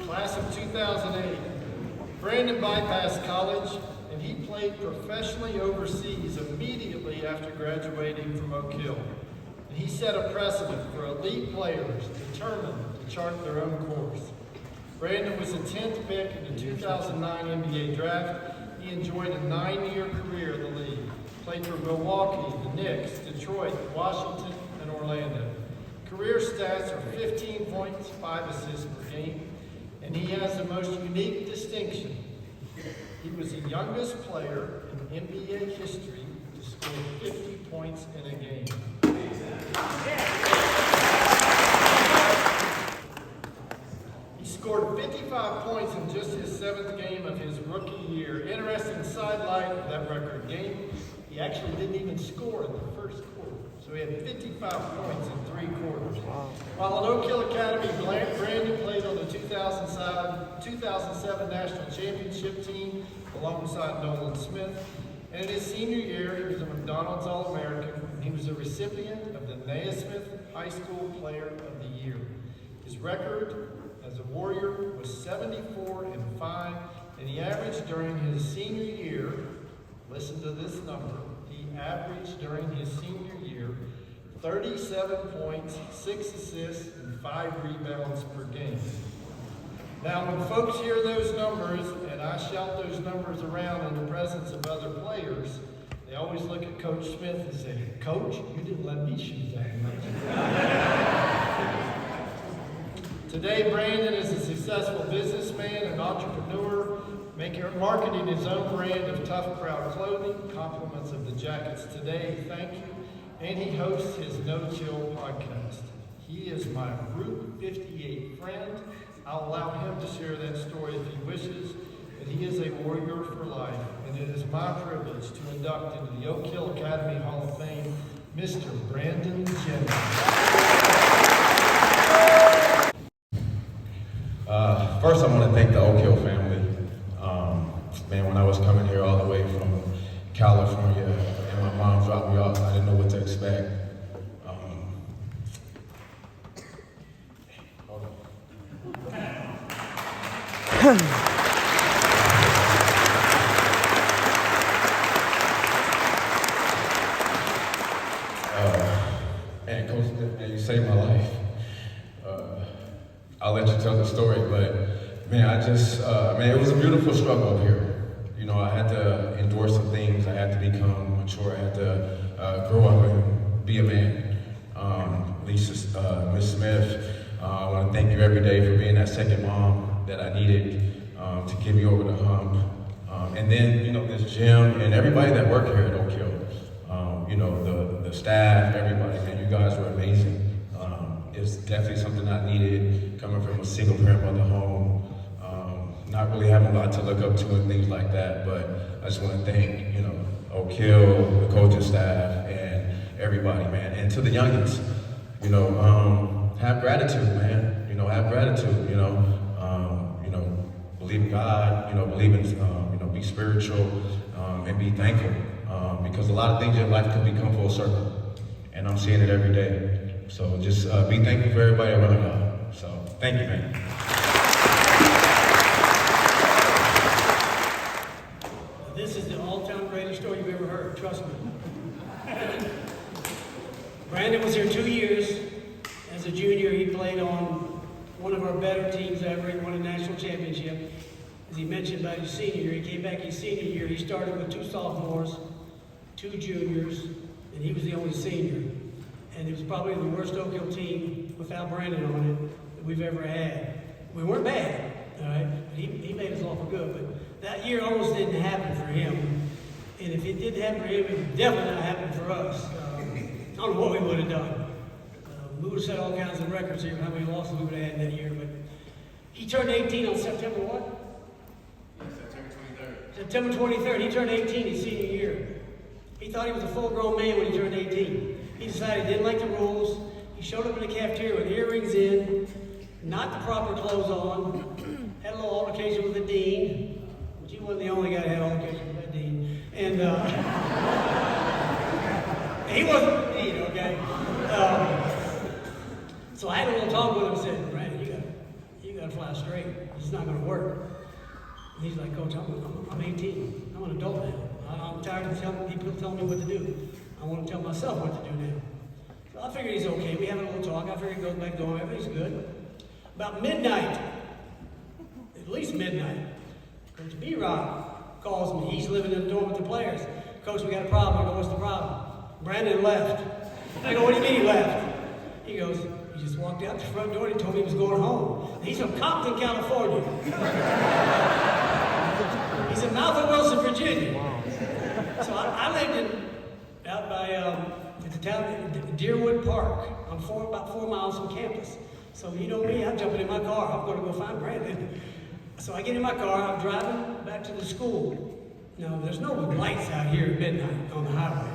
Speaker 2: Class of 2008. Brandon bypassed college and he played professionally overseas immediately after graduating from Oak Hill. And he set a precedent for elite players determined to chart their own course. Brandon was the 10th pick in the 2009 NBA draft. He enjoyed a 9-year career in the league. Played for Milwaukee, the Knicks, Detroit, Washington, and Orlando. Career stats are 15 points, 5 assists per game, and he has the most unique distinction. He was the youngest player in NBA history to score 50 points in a game. He scored 55 points in just his 7th game of his rookie year. Interesting sidelight of that record game, he actually didn't even score in the first quarter. So he had 55 points in 3 quarters. While at Oak Hill Academy, Brandon played on the 2007 National Championship team alongside Nolan Smith. And in his senior year, he was a McDonald's All-American, and he was a recipient of the Naismith High School Player of the Year. His record as a Warrior was 74-5, and he averaged during his senior year, listen to this number, he averaged during his senior year 37 points, 6 assists, and 5 rebounds per game. Now, when folks hear those numbers, and I shout those numbers around in the presence of other players, they always look at Coach Smith and say, Coach, you didn't let me shoot that much. Today, Brandon is a successful businessman and entrepreneur, marketing his own brand of Tough Crowd clothing, compliments of the Jackets Today, thank you, and he hosts his No Chill podcast. He is my Route 58 friend. I'll allow him to share that story if he wishes, but he is a warrior for life, and it is my privilege to induct into the Oak Hill Academy Hall of Fame, Mr. Brandon Jennings.
Speaker 6: First, I want to thank the Oak Hill family. Man, when I was coming here all the way from California and my mom dropped me off, I didn't know what to expect. Hold on. Man, Coach, man, you saved my life. I'll let you tell the story, but
Speaker 7: Man, man, it was a beautiful struggle up here. You know, I had to endure some things. I had to become mature. I had to grow up and be a man. Lisa, Miss Smith, I want to thank you every day for being that second mom that I needed to get me over the hump. And then, you know, this gym and everybody that worked here at Oak Hill. You know, the staff, everybody, man, you guys were amazing. It's definitely something I needed coming from a single parent mother home. Not really having a lot to look up to and things like that, but I just want to thank, you know, Oak Hill, the coaching staff, and everybody, man. And to the youngins, you know, have gratitude, man. You know, have gratitude, you know, believe in God, you know, believe in, you know, be spiritual, and be thankful. Because a lot of things in life can become full circle. And I'm seeing it every day. So just be thankful for everybody around y'all. So thank you, man.
Speaker 3: This is the all-time greatest story you've ever heard, trust me. Brandon was here 2 years. As a junior, he played on one of our better teams ever. He won a national championship. As he mentioned about his senior year, he came back his senior year. He started with 2 sophomores, 2 juniors, and he was the only senior. And it was probably the worst Oak Hill team without Brandon on it that we've ever had. We weren't bad, all right? But he made us awful good. But that year almost didn't happen for him. And if it did happen for him, it would definitely not happen for us. I don't know what we would have done. We would have set all kinds of records here, how many losses we would have had that year. But he turned 18 on September what? September 23rd. He turned 18 his senior year. He thought he was a full-grown man when he turned 18. He decided he didn't like the rules. He showed up in the cafeteria with earrings in, not the proper clothes on, had a little altercation with the dean, but he wasn't the only guy that had altercation with that dean. And he wasn't the dean, okay? So I had a little talk with him and said, Brandon, you gotta fly straight. This is not gonna work. And he's like, Coach, I'm 18. I'm an adult now. I'm tired of people telling me what to do. I want to tell myself what to do now. So I figured he's okay. We have a little talk. I figured he goes back home. Everything's good. About midnight, at least midnight, Coach B-Rock calls me. He's living in the dorm with the players. Coach, we got a problem. I go, what's the problem? Brandon left. I go, what do you mean he left? He goes, he just walked out the front door and he told me he was going home. He's from Compton, California. He's in Mount Wilson, Virginia. So I lived out by the town, Deerwood Park. I'm about 4 miles from campus. So you know me, I'm jumping in my car. I'm going to go find Brandon. So I get in my car. I'm driving back to the school. Now, there's no lights out here at midnight on the highway.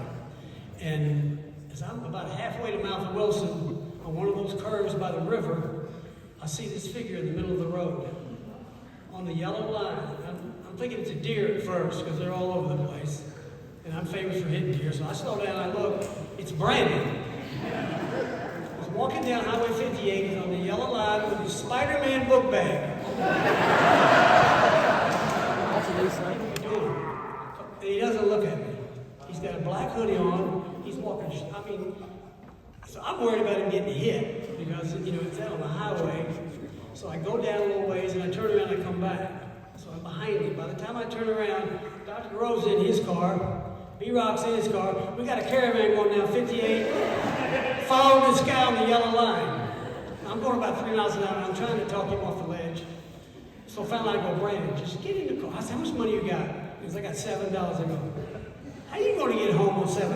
Speaker 3: And as I'm about halfway to Mount Wilson, on one of those curves by the river, I see this figure in the middle of the road on the yellow line. I'm thinking it's a deer at first because they're all over the place. And I'm famous for hitting deer, so I slow down and I look. It's Brandon. He's walking down Highway 58. He's on the yellow line with his Spider-Man book bag.
Speaker 1: That's a new sign.
Speaker 3: And he doesn't look at me. He's got a black hoodie on. He's walking. So I'm worried about him getting hit because, you know, it's out on the highway. So I go down a little ways and I turn around and I come back. So I'm behind him. By the time I turn around, Dr. Grove's in his car. B-Rock's in his car. We got a caravan going down 58, following this guy on the yellow line. I'm going about 3 miles an hour. I'm trying to talk him off the ledge. So finally I go, Brandon, just get in the car. I said, how much money you got? He goes, I got $7. I go, how are you going to get home with $7?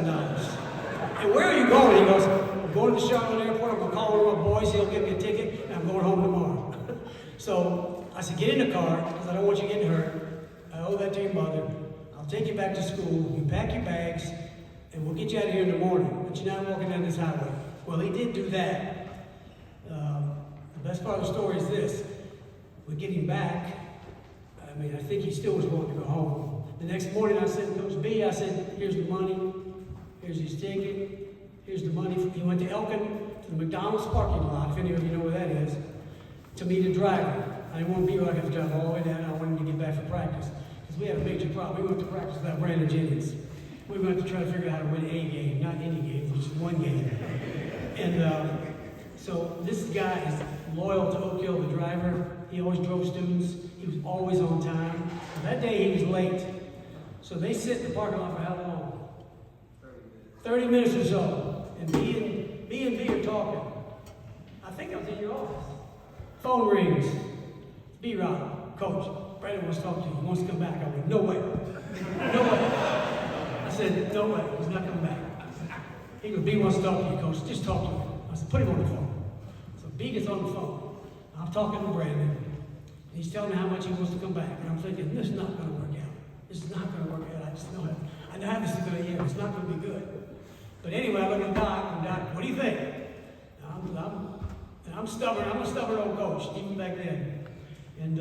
Speaker 3: And where are you going? He goes, I'm going to the Charlotte airport. I'm going to call one of my boys. He'll give me a ticket, and I'm going home tomorrow. So I said, get in the car, because I don't want you getting hurt. I owe that to your mother. I'll take you back to school. You pack your bags, and we'll get you out of here in the morning. But you're not walking down this highway. Well, he did do that. The best part of the story is this. We get him back. I mean, I think he still was willing to go home. The next morning, I said to Coach B, I said, here's the money. Here's his ticket. Here's the money. He went to Elkin, to the McDonald's parking lot, if any of you know where that is, to meet a driver. I didn't want to be like I have to drive all the way down. I wanted him to get back for practice. Because we had a major problem. We went to practice without Brandon Jennings. We went to try to figure out how to win a game, not any game, which is one game. And so this guy is loyal to Oak Hill, the driver. He always drove students. He was always on time. And that day he was late. So they sit in the parking lot for how long? 30 minutes or so. And me and B are talking. I think I was in your office. Phone rings. B-Rob, coach, Brandon wants to talk to you. He wants to come back. I went, no way. No way. I said, no way. He's not coming back. He goes, B wants to talk to you, coach. Just talk to him. I said, put him on the phone. So B gets on the phone. I'm talking to Brandon. He's telling me how much he wants to come back. And I'm thinking, this is not going to work out. This is not going to work out. I just know it. I know how this is going to end. It's not going to be good. But anyway, I look at Doc, and Doc, what do you think? I'm stubborn. I'm a stubborn old coach, even back then. And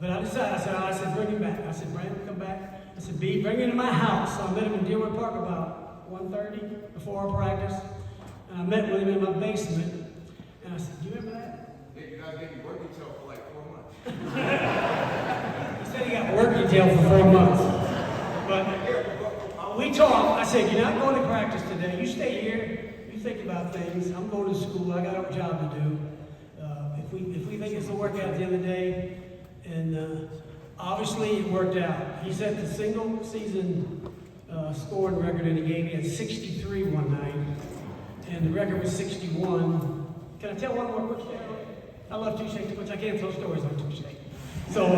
Speaker 3: but I decided. I said, bring him back. I said, Brandon, come back. I said, B, bring him to my house. So I met him in Dearwood Park about 1:30 before our practice. And I met with him in my basement. And I said, do you remember that?
Speaker 8: Yeah, you guys gave me work detail for like 4 months.
Speaker 3: He said he got work detail for 4 months. But we talked. I said, you're not going to practice today. You stay here. You think about things. I'm going to school. I got a job to do. If we think it's going to work out at the end of the day, and obviously it worked out. He set the single season scoring record in the game. He had 63 one night, and the record was 61. Can I tell one more quick story? I love Touche too much. I can't tell stories on Touche. So,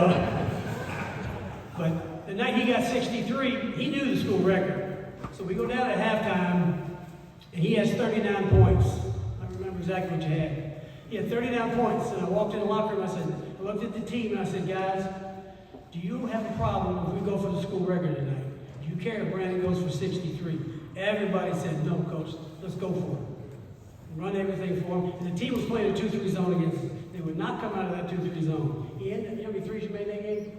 Speaker 3: but the night he got 63, he knew the school record. So we go down at halftime, and he has 39 points. I remember exactly what you had. He had 39 points, and I walked in the locker room. I looked at the team, and I said, guys, do you have a problem if we go for the school record tonight? Do you care if Brandon goes for 63? Everybody said, no, coach, let's go for it. Run everything for him. And the team was playing a 2-3 zone against us. They would not come out of that 2-3 zone. He ended, you know how many threes you made that game?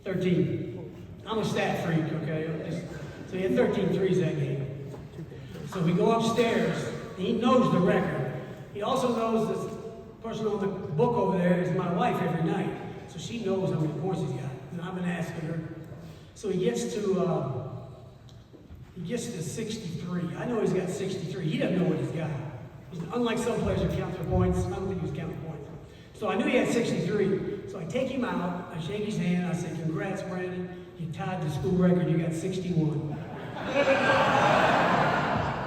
Speaker 3: 13. I'm a stat freak, okay? So he had 13 threes that game. So we go upstairs. He knows the record. He also knows this person on the book over there is my wife every night. So she knows how many points he's got. And I've been asking her. So he gets to 63. I know he's got 63. He doesn't know what he's got. Unlike some players who count their points, I don't think he was counting points. So I knew he had 63. So I take him out, I shake his hand, I say, congrats, Brandon. You tied the school record, you got 61.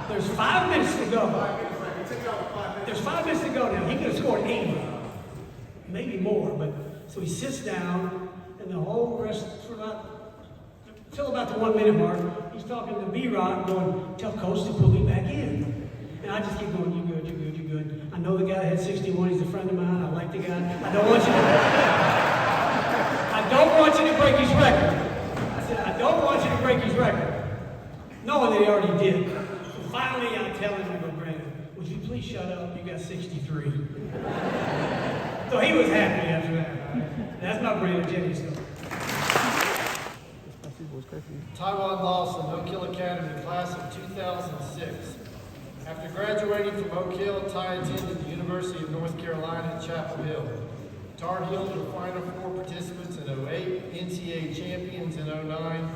Speaker 3: There's 5 minutes to go. There's 5 minutes to go now. He could have scored 80, maybe more. But so he sits down, and the whole rest, till about the 1 minute mark, he's talking to B-Rock, going, tell coach to put me back in. And I just keep going, you good, you good, you good. I know the guy had 61, he's a friend of mine, I like the guy. I don't want you to break his record. I said, I don't want you to break his record. Knowing that he already did. So finally I tell him, I go, Brandon, would you please shut up? You got 63. So he was happy after that. That's my Brandon Jennings story.
Speaker 2: Taiwan Lawson, Oak Hill Academy, class of 2006. After graduating from Oak Hill, Ty attended the University of North Carolina at Chapel Hill. Tar Heels were Final Four participants in 08, NCAA champions in 09,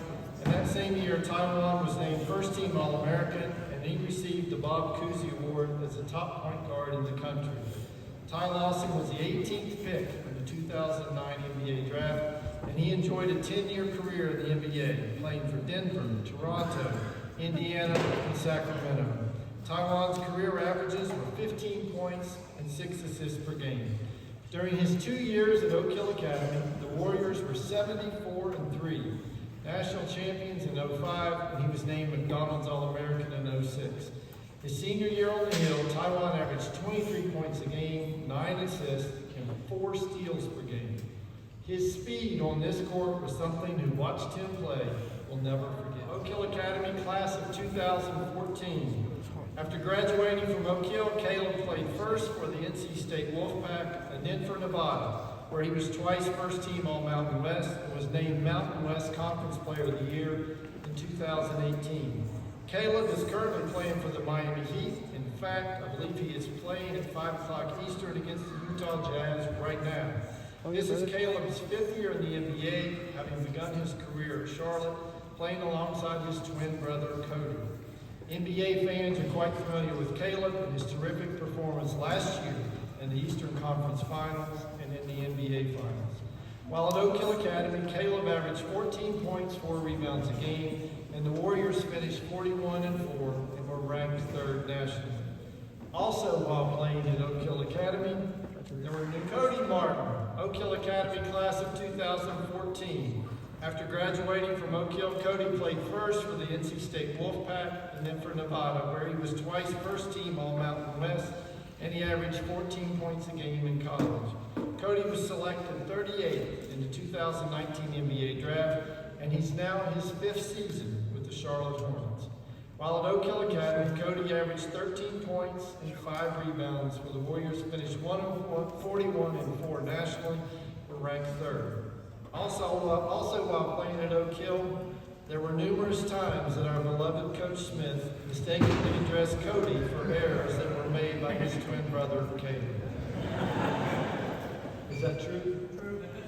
Speaker 2: and that same year, Taiwan was named First Team All-American, and he received the Bob Cousy Award as the top point guard in the country. Ty Lawson was the 18th pick in the 2009 NBA draft, and he enjoyed a 10-year career in the NBA, playing for Denver, Toronto, Indiana, and Sacramento. Taiwan's career averages were 15 points and 6 assists per game. During his 2 years at Oak Hill Academy, the Warriors were 74-3, national champions in 05, and he was named McDonald's All-American in 06. His senior year on the Hill, Taiwan averaged 23 points a game, 9 assists, and 4 steals per game. His speed on this court was something who watched him play will never forget. Oak Hill Academy class of 2014. After graduating from Oak Hill, Caleb played first for the NC State Wolfpack and then for Nevada, where he was twice first team All-Mountain West and was named Mountain West Conference Player of the Year in 2018. Caleb is currently playing for the Miami Heat. In fact, I believe he is playing at 5 o'clock Eastern against the Utah Jazz right now. This is Caleb's 5th year in the NBA, having begun his career at Charlotte, playing alongside his twin brother, Cody. NBA fans are quite familiar with Caleb and his terrific performance last year in the Eastern Conference Finals, and and in the NBA Finals. While at Oak Hill Academy, Caleb averaged 14 points, 4 rebounds a game, and the Warriors finished 41-4 and were ranked 3rd nationally. Also, while playing at Oak Hill Academy, there were Cody Martin, Oak Hill Academy class of 2014. After graduating from Oak Hill, Cody played first for the NC State Wolfpack and then for Nevada, where he was twice first team All-Mountain West, and he averaged 14 points a game in college. Cody was selected 38th in the 2019 NBA Draft, and he's now in his 5th season with the Charlotte Hornets. While at Oak Hill Academy, Cody averaged 13 points and 5 rebounds, where the Warriors finished 41-4 nationally, were ranked 3rd. Also while playing at Oak Hill, there were numerous times that our beloved Coach Smith mistakenly addressed Cody for errors that were made by his twin brother, Caleb. Is that true?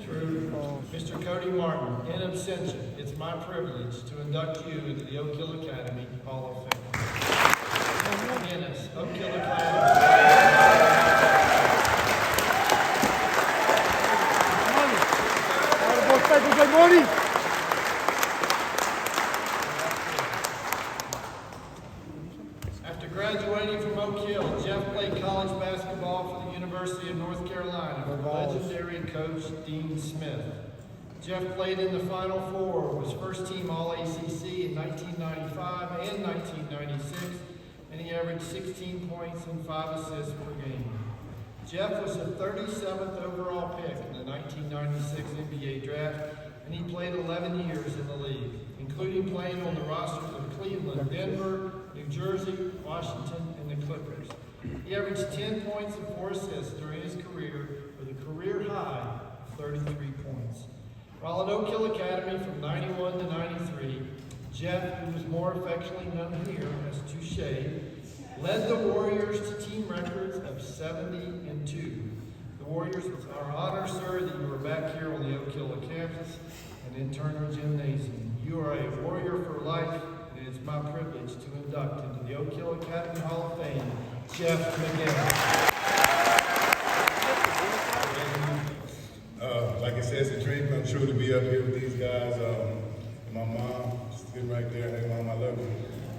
Speaker 2: True. Mr. Cody Martin, in absentia, it's my privilege to induct you into the Oak Hill Academy Hall of Fame. Dennis, Oak Hill Academy.
Speaker 1: Good morning.
Speaker 2: After graduating from Oak Hill, Jeff played college basketball for the University of North Carolina with legendary coach Dean Smith. Jeff played in the Final Four, was first-team All-ACC in 1995 and 1996, and he averaged 16 points and 5 assists per game. Jeff was the 37th overall pick in the 1996 NBA Draft, and he played 11 years in the league, including playing on the rosters of Cleveland, Denver, New Jersey, Washington, and the Clippers. He averaged 10 points and 4 assists during his career with a career high of 33 points. While at Oak Hill Academy from 91 to 93, Jeff, who was more affectionately known here as Touche, led the Warriors to team records of 70-2. The Warriors, it's our honor, sir, that you are back here on the Oak Hill campus and in Turner Gymnasium. You are a Warrior for life, and it is my privilege to induct into the Oak Hill Academy Hall of Fame, Jeff McGinn.
Speaker 7: Like I said, it's a dream come true to be up here with these guys. My mom, sitting right there. Hey, Mom, I love you.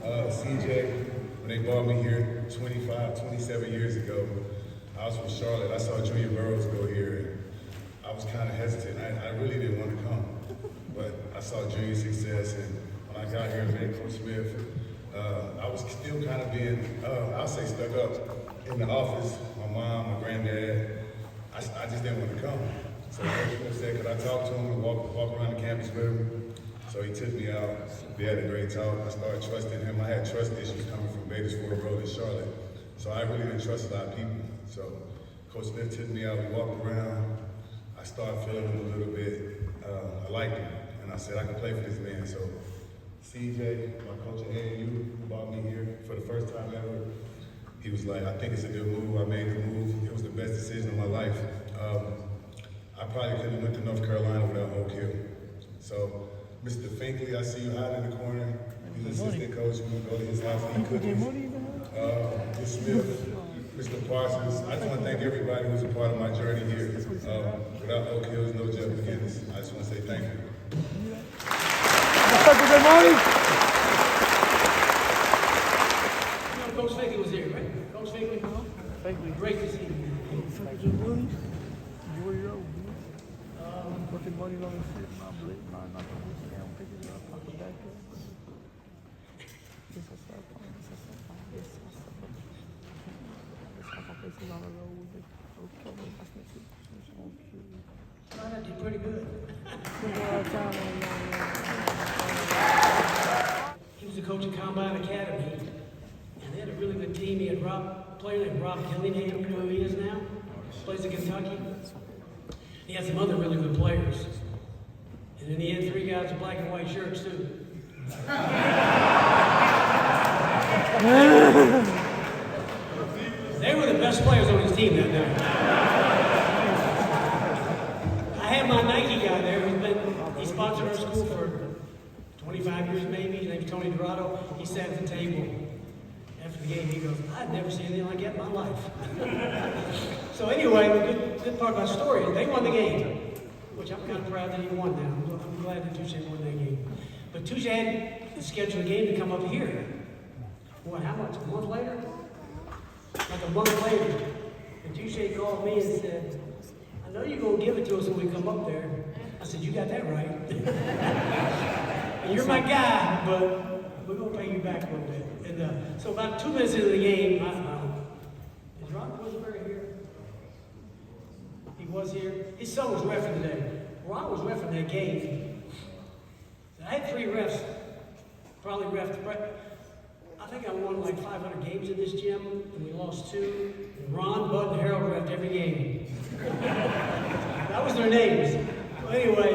Speaker 7: CJ, when they brought me here 27 years ago, I was from Charlotte. I saw Junior Burroughs go here, and I was kind of hesitant. I really didn't want to come, but I saw Junior's success, and when I got here and met Coach Smith, I was still kind of being, I'll say, stuck up in the office. My mom, my granddad, I just didn't want to come. So Coach Smith said, could I talk to him and walk around the campus with him? So he took me out. We had a great talk. I started trusting him. I had trust issues coming from Bakersfield Road in Charlotte. So I really didn't trust a lot of people. So Coach Smith took me out. We walked around. I started feeling him a little bit. I liked him. And I said, I can play for this man. So CJ, my coach at AAU, who brought me here for the first time ever, he was like, I think it's a good move. I made the move. It was the best decision of my life. I probably couldn't have went to North Carolina without Oak Hill. So, Mr. Finkley, I see you hiding in the corner. He's an assistant coach. We're going to go to his house and eat cookies. Ms. Smith, Mr. Parsons. I just want to thank everybody who's a part of my journey here. Without Oak Hill, there's no Jeff McGinnis. I just want to say thank you.
Speaker 1: Good morning.
Speaker 3: You know, Coach Finkley was here, right? Coach Finkley?
Speaker 1: Finkley.
Speaker 3: Great to see you.
Speaker 1: Good morning. You were your Putting money on the seat, not blade, not the blade. I'm picking it up, not the back. This is up. Places on the road.
Speaker 3: I did pretty good. He was the coach of Combine Academy, and they had a really good team. He had a player named Rob Gillingham, you know who he is now? Plays in Kentucky. He had some other really good players. And then he had 3 guys in black and white shirts, too. They were the best players on his team that night. I had my Nike guy there. He sponsored our school for 25 years maybe. His name's Tony Dorado. He sat at the table. After after the game, he goes, I've never seen anything like that in my life. So anyway, the good part about the story is they won the game, which I'm kind of proud that he won now. I'm glad that Touche won that game. But Touche had the scheduled game to come up here. What, how much? A month later? Like a month later. And Touche called me and said, I know you're going to give it to us when we come up there. I said, you got that right. And you're my guy, but we're going to pay you back a little bit. And so about 2 minutes into the game, is Ron Quisberry here? He was here. His son was reffing today. Ron was reffing that game. I had 3 refs, probably reffed. I think I won like 500 games in this gym, and we lost 2. And Ron, Bud, and Harold reffed every game. That was their names. Well, anyway,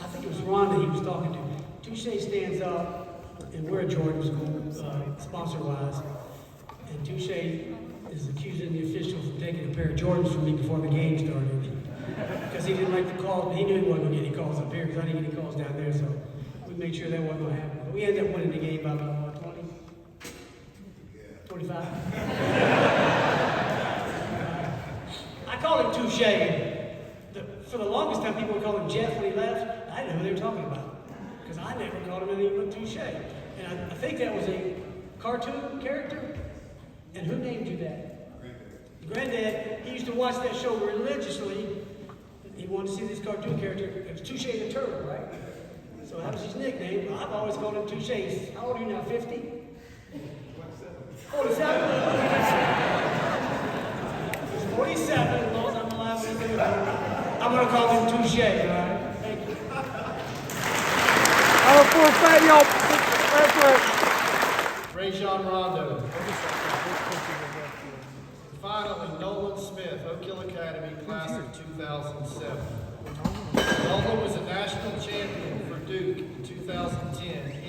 Speaker 3: I think it was Ron that he was talking to. Touche stands up, and we're at Jordan School, sponsor-wise. And Touche is accusing the officials of taking a pair of Jordans from me before the game started. Because he didn't like the calls. He knew he wasn't going to get any calls up here, because I didn't get any calls down there, so we made sure that wasn't going to happen. But we ended up winning the game by about, what, 20? 25? I called him Touche. For the longest time, people would call him Jeff when he left. I didn't know who they were talking about, because I never called him anything but Touche. And I think that was a cartoon character. And who named you that? Granddad. He used to watch that show religiously. He wanted to see this cartoon character. It was Touche the Turtle, right? So that was his nickname. I've always called him Touche. How old are you now, 50? 47? He's 47, as long as I'm alive. I'm going to call him Touche, all right? Thank you.
Speaker 1: I'm a forfeit, y'all. That's
Speaker 2: Rajon Rondo. Finally, Nolan Smith, Oak Hill Academy, class of 2007. Nolan was a national champion for Duke in 2010